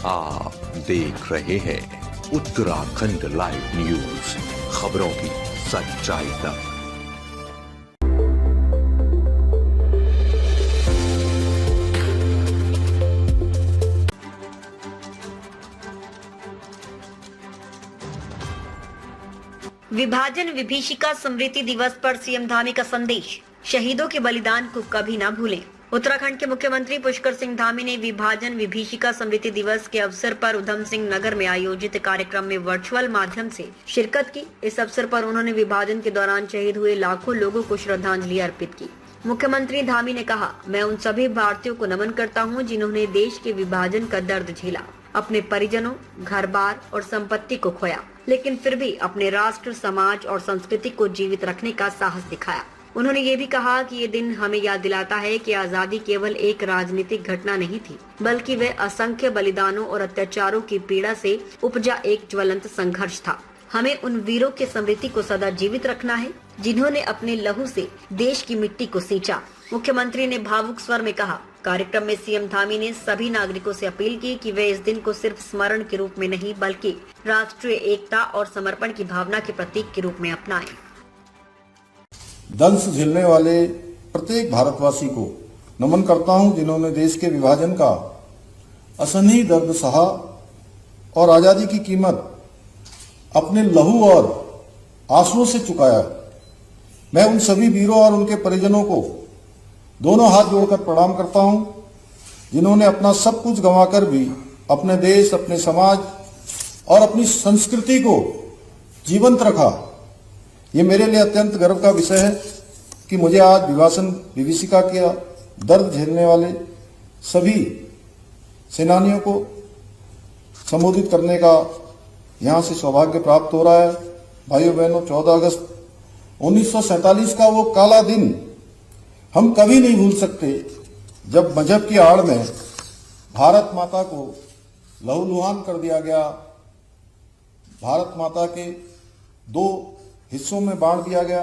आप देख रहे हैं उत्तराखंड लाइव न्यूज, खबरों की सच्चाई तक। विभाजन विभीषिका स्मृति दिवस पर सीएम धामी का संदेश, शहीदों के बलिदान को कभी ना भूलें। उत्तराखंड के मुख्यमंत्री पुष्कर सिंह धामी ने विभाजन विभीषिका स्मृति दिवस के अवसर पर उधम सिंह नगर में आयोजित कार्यक्रम में वर्चुअल माध्यम से शिरकत की। इस अवसर पर उन्होंने विभाजन के दौरान शहीद हुए लाखों लोगों को श्रद्धांजलि अर्पित की। मुख्यमंत्री धामी ने कहा, मैं उन सभी भारतीयों को नमन करता हूं जिन्होंने देश के विभाजन का दर्द झेला, अपने परिजनों, घर बार और संपत्ति को खोया, लेकिन फिर भी अपने राष्ट्र, समाज और संस्कृति को जीवित रखने का साहस दिखाया। उन्होंने ये भी कहा कि ये दिन हमें याद दिलाता है कि आजादी केवल एक राजनीतिक घटना नहीं थी, बल्कि वह असंख्य बलिदानों और अत्याचारों की पीड़ा से उपजा एक ज्वलंत संघर्ष था। हमें उन वीरों के स्मृति को सदा जीवित रखना है जिन्होंने अपने लहू से देश की मिट्टी को सींचा। मुख्यमंत्री ने भावुक स्वर में कहा। कार्यक्रम में सीएम धामी ने सभी नागरिकों से अपील की कि वे इस दिन को सिर्फ स्मरण के रूप में नहीं, बल्कि राष्ट्रीय एकता और समर्पण की भावना के प्रतीक के रूप में अपनाएं। दंश झेलने वाले प्रत्येक भारतवासी को नमन करता हूं जिन्होंने देश के विभाजन का असहनीय दर्द सहा और आजादी की कीमत अपने लहू और आंसुओं से चुकाया। मैं उन सभी वीरों और उनके परिजनों को दोनों हाथ जोड़कर प्रणाम करता हूं जिन्होंने अपना सब कुछ गंवाकर भी अपने देश, अपने समाज और अपनी संस्कृति को जीवंत रखा। ये मेरे लिए अत्यंत गर्व का विषय है कि मुझे आज विभीषिका का दर्द झेलने वाले सभी सेनानियों को संबोधित करने का यहाँ से सौभाग्य प्राप्त हो रहा है। भाइयों बहनों, 14 अगस्त 1947 का वो काला दिन हम कभी नहीं भूल सकते जब मजहब की आड़ में भारत माता को लहूलुहान कर दिया गया, भारत माता के दो हिस्सों में बांट दिया गया।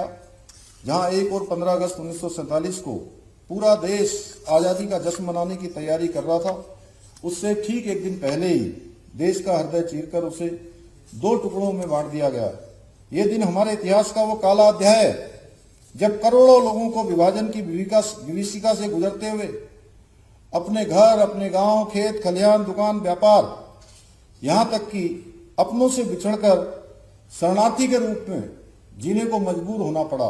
जहां 1 और 15 अगस्त 1947 को पूरा देश आजादी का जश्न मनाने की तैयारी कर रहा था, उससे ठीक एक दिन पहले ही देश का हृदय चीरकर उसे 2 टुकड़ों में बांट दिया गया। ये दिन हमारे इतिहास का वो काला अध्याय है जब करोड़ों लोगों को विभाजन की विभीषिका से गुजरते हुए अपने घर, अपने गांव, खेत खलिहान, दुकान, व्यापार, यहां तक कि अपनों से बिछड़कर शरणार्थी के रूप में जीने को मजबूर होना पड़ा।